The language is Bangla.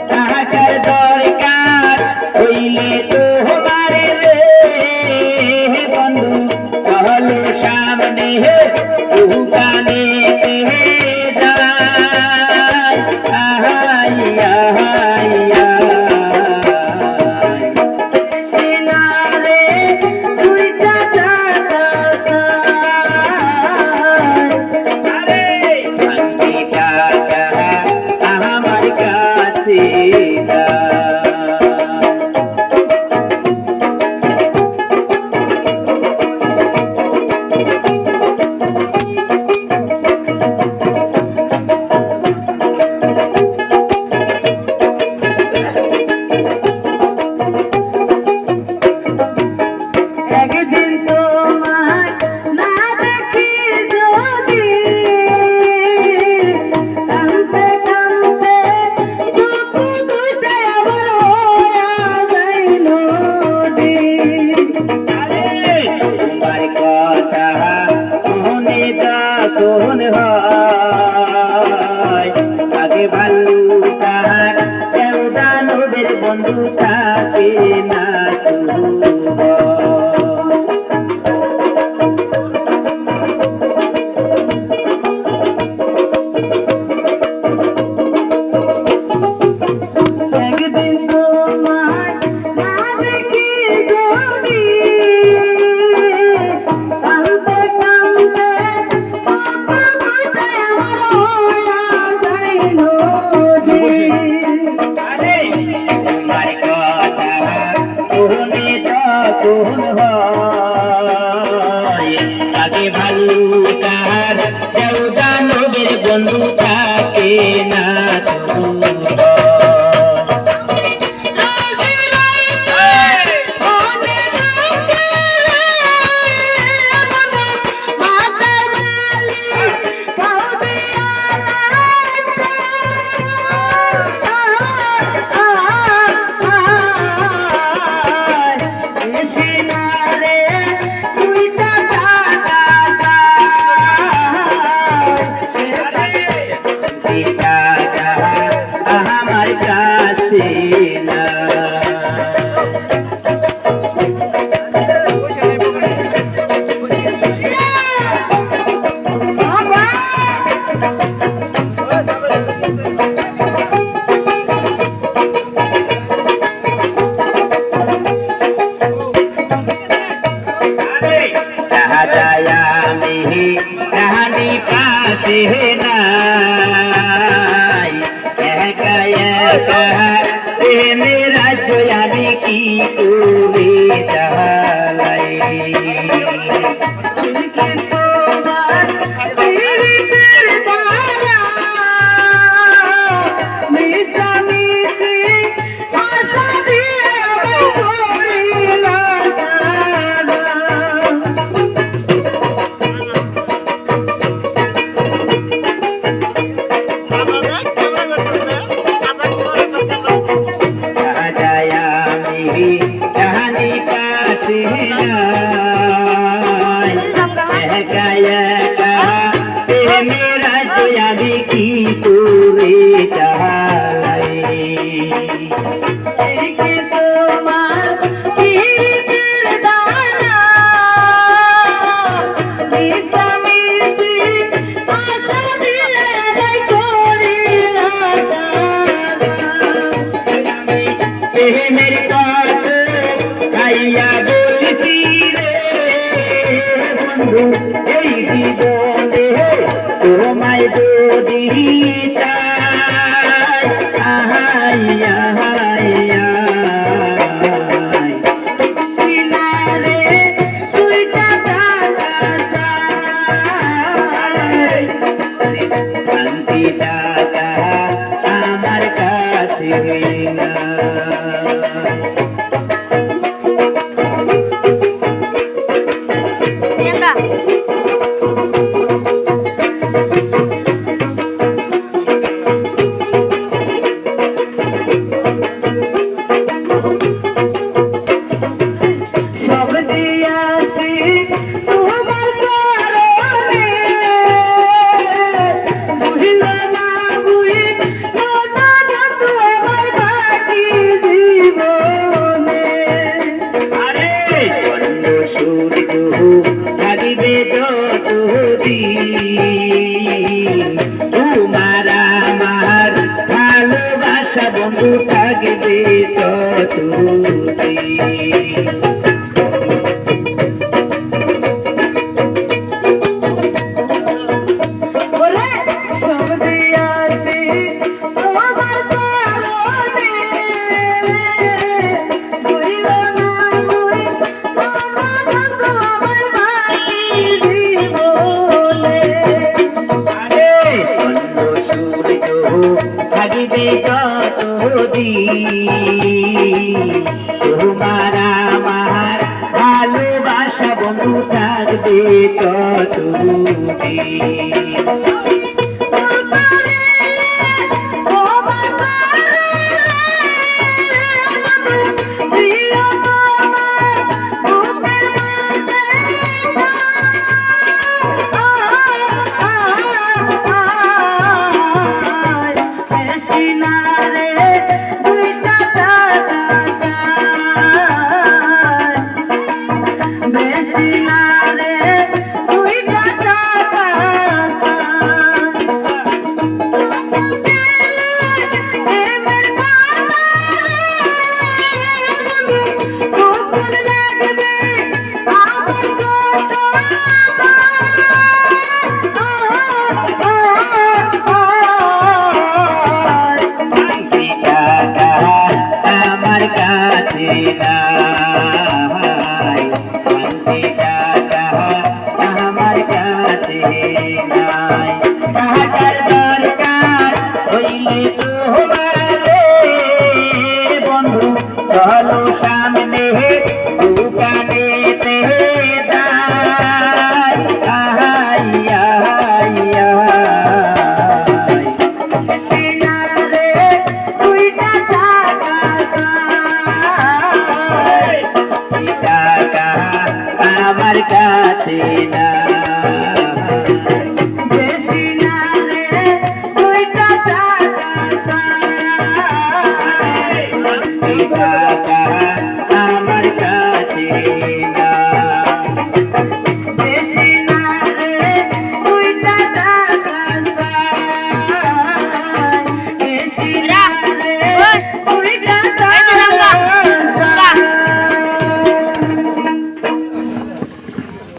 তাহার দরকার হইলে তোমার রে বন্ধু চলো সামনে উকানে আগে ভালো তাহার দেওদানবের বন্ধু থাকে না আগে ভালো তাহার দেওদানবের বন্ধু থাকে না আমার কাছে না রাহানি পাশে নাই একা একা মেরা জয়াবি কি করে চালাই রাহানি পাশে নাই একা একা মেরা জয়াবি কি করে চালাই তোমার দানা আশা দিয়ে করিলা মেরে কাছে খাইয়া বলছি রে বন্ধু এই জীবনে তোমায় যদি আমার কাছে না সব দিয়াছি তোমার কারণে বুঝল না বন্ধু থাকবে ততদিন। ওরে সব দিয়াছি তোমার কারণে বলিল না মুই আমার তোমার বাকি জীবনে আরে বন্ধু সূর্য থাকবে ততদিন, তোমার আমার ভালোবাসা বন্ধু থাকবে ততদিন। Thank you.